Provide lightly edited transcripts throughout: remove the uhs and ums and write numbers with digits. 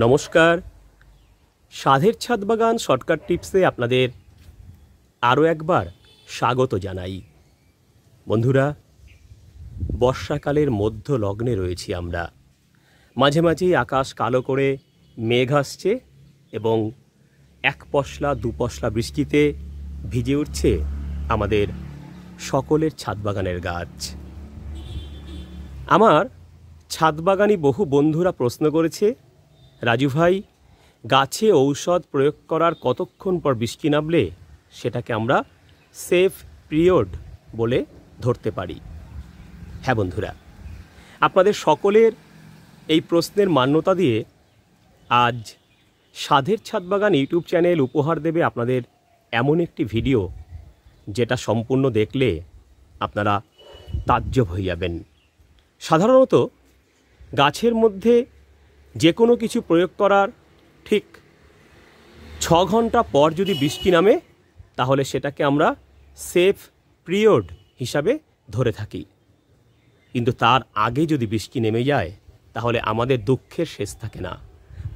নমস্কার, সাধের ছাদ বাগান শর্টকাট টিপসে আপনাদের আরও একবার স্বাগত জানাই। বন্ধুরা, বর্ষাকালের মধ্য লগ্নে রয়েছি আমরা। মাঝে মাঝেই আকাশ কালো করে মেঘ আসছে এবং এক পশলা দু পশলা বৃষ্টিতে ভিজে উঠছে আমাদের সকলের ছাদ বাগানের গাছ। আমার ছাদ বাগানি বহু বন্ধুরা প্রশ্ন করেছে, রাজু ভাই, গাছে ঔষধ প্রয়োগ করার কতক্ষণ পর বৃষ্টি নামলে সেটাকে আমরা সেফ পিরিয়ড বলে ধরতে পারি? হ্যাঁ বন্ধুরা, আপনাদের সকলের এই প্রশ্নের মান্যতা দিয়ে আজ সাধের ছাদ বাগান ইউটিউব চ্যানেল উপহার দেবে আপনাদের এমন একটি ভিডিও যেটা সম্পূর্ণ দেখলে আপনারা তাজ্জব হয়ে যাবেন। সাধারণত গাছের মধ্যে যে কোনো কিছু প্রয়োগ করার ঠিক 6 ঘন্টা পর যদি বৃষ্টি নামে তাহলে সেটাকে আমরা সেফ পিরিয়ড হিসাবে ধরে থাকি। কিন্তু তার আগে যদি বৃষ্টি নেমে যায় তাহলে আমাদের দুঃখের শেষ থাকে না।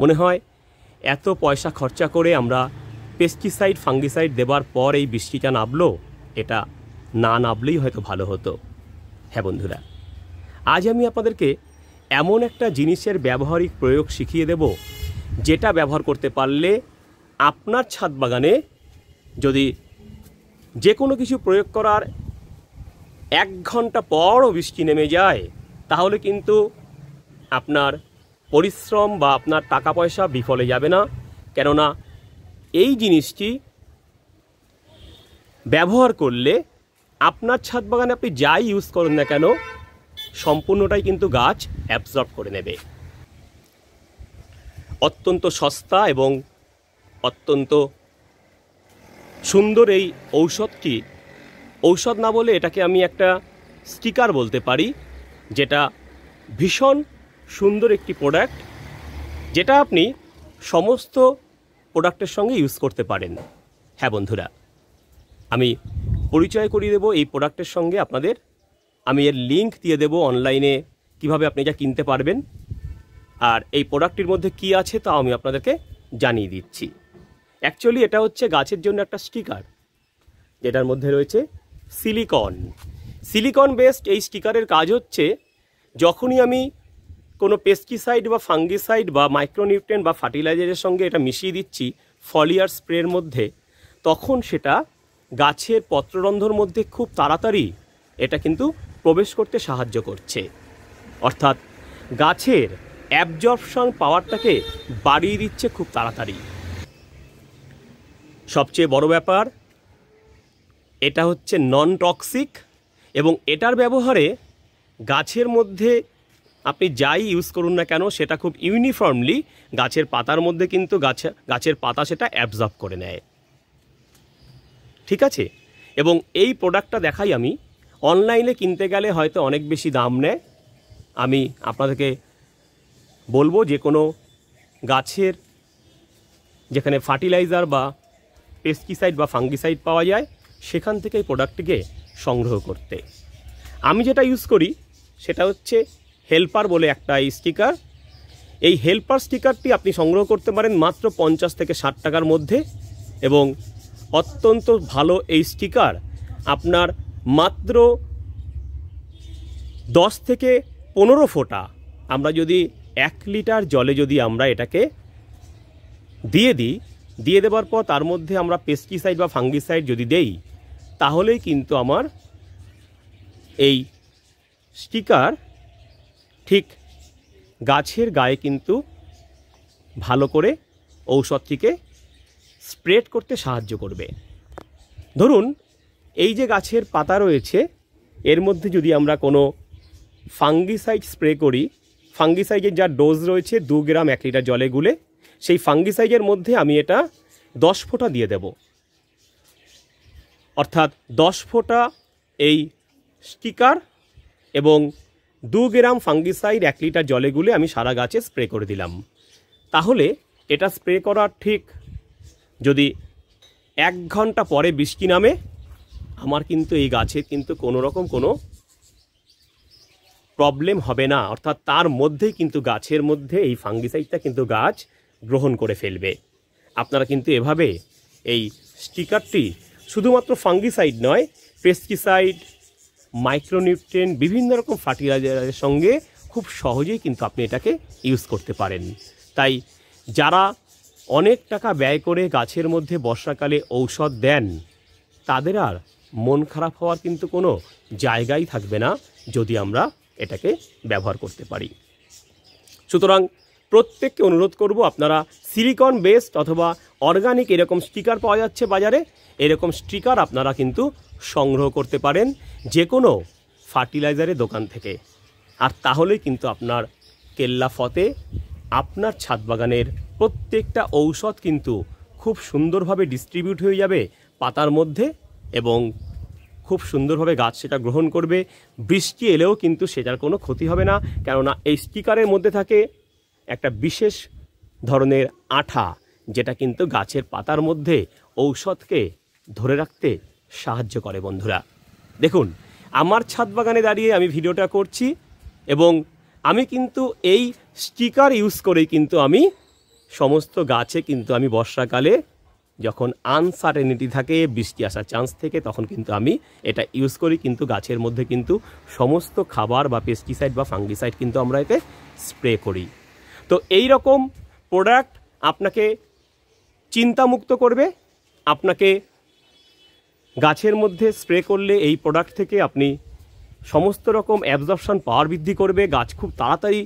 মনে হয় এত পয়সা খরচা করে আমরা পেস্টিসাইড ফাঙ্গিসাইড দেবার পর এই বৃষ্টিটা নামলো, এটা না নামলেই হয়তো ভালো হতো। হ্যাঁ বন্ধুরা, আজ আমি আপনাদেরকে এমন একটা জিনিসের ব্যবহারিক প্রয়োগ শিখিয়ে দেব যেটা ব্যবহার করতে পারলে আপনার ছাদ বাগানে যদি যে কোনো কিছু প্রয়োগ করার 1 ঘন্টা পরও বৃষ্টি নেমে যায় তাহলে কিন্তু আপনার পরিশ্রম বা আপনার টাকা পয়সা বিফলে যাবে না। কেননা এই জিনিসটি ব্যবহার করলে আপনার ছাদ বাগানে আপনি যাই ইউজ করেন না কেন সম্পূর্ণটাই কিন্তু গাছ অ্যাবজর্ব করে নেবে। অত্যন্ত সস্তা এবং অত্যন্ত সুন্দর এই ঔষধটি, ঔষধ না বলে এটাকে আমি একটা স্টিকার বলতে পারি, যেটা ভীষণ সুন্দর একটি প্রোডাক্ট, যেটা আপনি সমস্ত প্রোডাক্টের সঙ্গে ইউজ করতে পারেন। হ্যাঁ বন্ধুরা, আমি পরিচয় করিয়ে দেব এই প্রোডাক্টের সঙ্গে আপনাদের। আমি এর লিঙ্ক দিয়ে দেব অনলাইনে কিভাবে আপনি যা কিনতে পারবেন, আর এই প্রোডাক্টটির মধ্যে কি আছে তা আমি আপনাদেরকে জানিয়ে দিচ্ছি। অ্যাকচুয়ালি এটা হচ্ছে গাছের জন্য একটা স্টিকার, যেটার মধ্যে রয়েছে সিলিকন বেসড। এই স্টিকারের কাজ হচ্ছে যখনই আমি কোনো পেস্টিসাইড বা ফাঙ্গিসাইড বা মাইক্রোনিউট্রিয়েন্ট বা ফার্টিলাইজারের সঙ্গে এটা মিশিয়ে দিচ্ছি ফলিয়ার স্প্রের মধ্যে, তখন সেটা গাছের পত্ররন্ধ্রের মধ্যে খুব তাড়াতাড়ি এটা কিন্তু প্রবেশ করতে সাহায্য করছে। অর্থাৎ গাছের অ্যাবজর্পশন পাওয়ারটাকে বাড়িয়ে দিচ্ছে খুব তাড়াতাড়ি। সবচেয়ে বড় ব্যাপার, এটা হচ্ছে নন টক্সিক এবং এটার ব্যবহারে গাছের মধ্যে আপনি যাই ইউজ করুন না কেন সেটা খুব ইউনিফর্মলি গাছের পাতার মধ্যে কিন্তু গাছের পাতা সেটা অ্যাবজর্ব করে নেয়। ঠিক আছে? এবং এই প্রোডাক্টটা দেখাই আমি, অনলাইনে কিনতে গেলে হয়তো অনেক বেশি দাম নেয়। আমি আপনাদেরকে বলবো যে কোনো গাছের যেখানে ফার্টিলাইজার বা পেস্টিসাইড বা ফাঙ্গিসাইড পাওয়া যায় সেখান থেকে এই প্রোডাক্টটিকে সংগ্রহ করতে। আমি যেটা ইউজ করি সেটা হচ্ছে হেল্পার বলে একটা স্টিকার। এই হেল্পার স্টিকারটি আপনি সংগ্রহ করতে পারেন মাত্র 50 থেকে 60 টাকার মধ্যে, এবং অত্যন্ত ভালো এই স্টিকার আপনার মাত্র 10 থেকে 15 ফোঁটা আমরা যদি 1 লিটার জলে যদি আমরা এটাকে দিয়ে দেওয়ার পর তার মধ্যে আমরা পেস্টিসাইড বা ফাঙ্গিসাইড যদি দেই তাহলেই কিন্তু আমার এই স্টিকার ঠিক গাছের গায়ে কিন্তু ভালো করে ঔষধটিকে স্প্রেড করতে সাহায্য করবে। ধরুন এই যে গাছের পাতা রয়েছে এর মধ্যে যদি আমরা কোনো ফাঙ্গিসাইড স্প্রে করি, ফাঙ্গিসাইডের যা ডোজ রয়েছে 2 গ্রাম 1 লিটার জলে গুলে, সেই ফাঙ্গিসাইডের মধ্যে আমি এটা 10 ফোঁটা দিয়ে দেব। অর্থাৎ 10 ফোঁটা এই স্টিকার এবং 2 গ্রাম ফাঙ্গিসাইড 1 লিটার জলে গুলে আমি সারা গাছে স্প্রে করে দিলাম। তাহলে এটা স্প্রে করার ঠিক যদি 1 ঘন্টা পরে বৃষ্টি নামে আমার কিন্তু এই গাছের কিন্তু কোনো রকম কোনো প্রবলেম হবে না। অর্থাৎ তার মধ্যেই কিন্তু গাছের মধ্যে এই ফাঙ্গিসাইডটা কিন্তু গাছ গ্রহণ করে ফেলবে। আপনারা কিন্তু এভাবে এই স্টিকারটি শুধুমাত্র ফাঙ্গিসাইড নয়, পেস্টিসাইড, মাইক্রোনিউট্রিয়েন্ট, বিভিন্ন রকম ফার্টিলাইজারের সঙ্গে খুব সহজেই কিন্তু আপনি এটাকে ইউজ করতে পারেন। তাই যারা অনেক টাকা ব্যয় করে গাছের মধ্যে বর্ষাকালে ঔষধ দেন, তাদের আর মন খারাপ হওয়ার কিন্তু কোনো জায়গাই থাকবে না যদি আমরা এটাকে ব্যবহার করতে পারি। সুতরাং প্রত্যেককে অনুরোধ করব, আপনারা সিলিকন বেসড অথবা অর্গানিক এরকম স্টিকার পাওয়া যাচ্ছে বাজারে, এরকম স্টিকার আপনারা কিন্তু সংগ্রহ করতে পারেন যে কোনো ফার্টিলাইজারের দোকান থেকে। আর তাহলেই কিন্তু আপনার কেল্লা ফতে আপনার ছাদ বাগানের প্রত্যেকটা ঔষধ কিন্তু খুব সুন্দরভাবে ডিস্ট্রিবিউট হয়ে যাবে পাতার মধ্যে এবং খুব সুন্দরভাবে গাছ সেটা গ্রহণ করবে। বৃষ্টি এলেও কিন্তু সেটার কোনো ক্ষতি হবে না, কেননা এই স্টিকারের মধ্যে থাকে একটা বিশেষ ধরনের আঠা, যেটা কিন্তু গাছের পাতার মধ্যে ঔষধকে ধরে রাখতে সাহায্য করে। বন্ধুরা দেখুন, আমার ছাদ বাগানে দাঁড়িয়ে আমি ভিডিওটা করছি এবং আমি কিন্তু এই স্টিকার ইউজ করেই কিন্তু আমি সমস্ত গাছে কিন্তু আমি বর্ষাকালে যখন আনসার্টেনিটি থাকে, বৃষ্টি আসার চান্স থেকে, তখন কিন্তু আমি এটা ইউজ করি কিন্তু গাছের মধ্যে কিন্তু সমস্ত খাবার বা পেস্টিসাইড বা ফাঙ্গিসাইড কিন্তু আমরা এতে স্প্রে করি। তো এই রকম প্রোডাক্ট আপনাকে চিন্তামুক্ত করবে। আপনাকে গাছের মধ্যে স্প্রে করলে এই প্রোডাক্ট থেকে আপনি সমস্ত রকম অ্যাবজর্পশন পাওয়ার বৃদ্ধি করবে, গাছ খুব তাড়াতাড়ি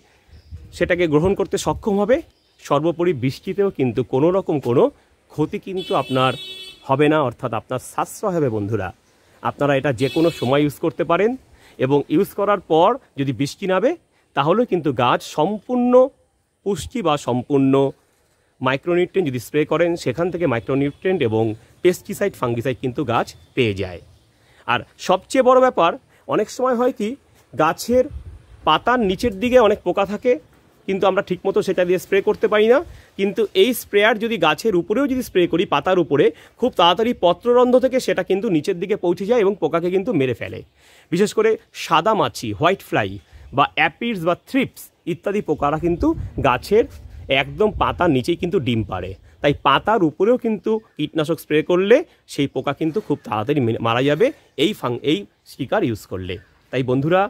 সেটাকে গ্রহণ করতে সক্ষম হবে। সর্বোপরি বৃষ্টিতেও কিন্তু কোনো রকম কোনো ক্ষতি কিন্তু আপনার হবে না, অর্থাৎ আপনার সাশ্রয় হবে। বন্ধুরা আপনারা এটা যে কোনো সময় ইউজ করতে পারেন এবং ইউজ করার পর যদি বৃষ্টি নামে তাহলে কিন্তু গাছ সম্পূর্ণ পুষ্টি বা সম্পূর্ণ মাইক্রোনিউট্রিয়েন্ট যদি স্প্রে করেন, সেখান থেকে মাইক্রোনিউট্রিয়েন্ট এবং পেস্টিসাইড ফাঙ্গিসাইড কিন্তু গাছ পেয়ে যায়। আর সবচেয়ে বড় ব্যাপার, অনেক সময় হয় কি, গাছের পাতার নিচের দিকে অনেক পোকা থাকে কিন্তু আমরা ঠিকমতো সেটা দিয়ে স্প্রে করতে পারি না। কিন্তু এই স্প্রেয়ার যদি গাছের উপরেও যদি স্প্রে করি, পাতার উপরে, খুব তাড়াতাড়ি পত্ররন্ধ্র থেকে সেটা কিন্তু নিচের দিকে পৌঁছে যায় এবং পোকাকে কিন্তু মেরে ফেলে। বিশেষ করে সাদা মাছি, হোয়াইট ফ্লাই বা অ্যাপিডস বা থ্রিপস ইত্যাদি পোকারা কিন্তু গাছের একদম পাতার নিচেই কিন্তু ডিম পাড়ে। তাই পাতার উপরেও কিন্তু কীটনাশক স্প্রে করলে সেই পোকা কিন্তু খুব তাড়াতাড়ি মারা যাবে এই স্টিকার ইউজ করলে। তাই বন্ধুরা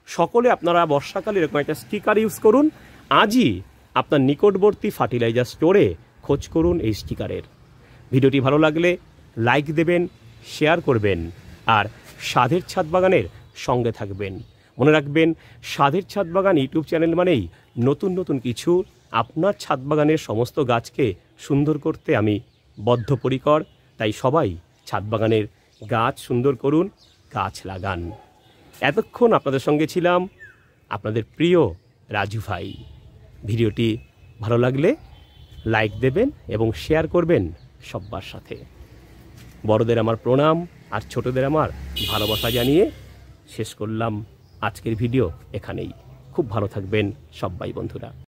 সকলে আপনারা বর্ষাকালে এরকম একটা স্টিকার ইউজ করুন। আজই আপনার নিকটবর্তী ফার্টিলাইজার স্টোরে খোঁজ করুন এই স্টিকারের। ভিডিওটি ভালো লাগলে লাইক দেবেন, শেয়ার করবেন আর স্বাদের ছাদ বাগানের সঙ্গে থাকবেন। মনে রাখবেন, স্বাদের ছাদ বাগান ইউটিউব চ্যানেল মানেই নতুন নতুন কিছু আপনার ছাদ বাগানের সমস্ত গাছকে সুন্দর করতে আমি বদ্ধপরিকর। তাই সবাই ছাদ বাগানের গাছ সুন্দর করুন, গাছ লাগান। এতক্ষণ আপনাদের সঙ্গে ছিলাম আপনাদের প্রিয় রাজু ভাই। ভিডিওটি ভালো লাগলে লাইক দেবেন এবং শেয়ার করবেন সবার সাথে। বড়দের আমার প্রণাম আর ছোটদের আমার ভালোবাসা জানিয়ে শেষ করলাম আজকের ভিডিও এখানেই। খুব ভালো থাকবেন সবাই বন্ধুরা।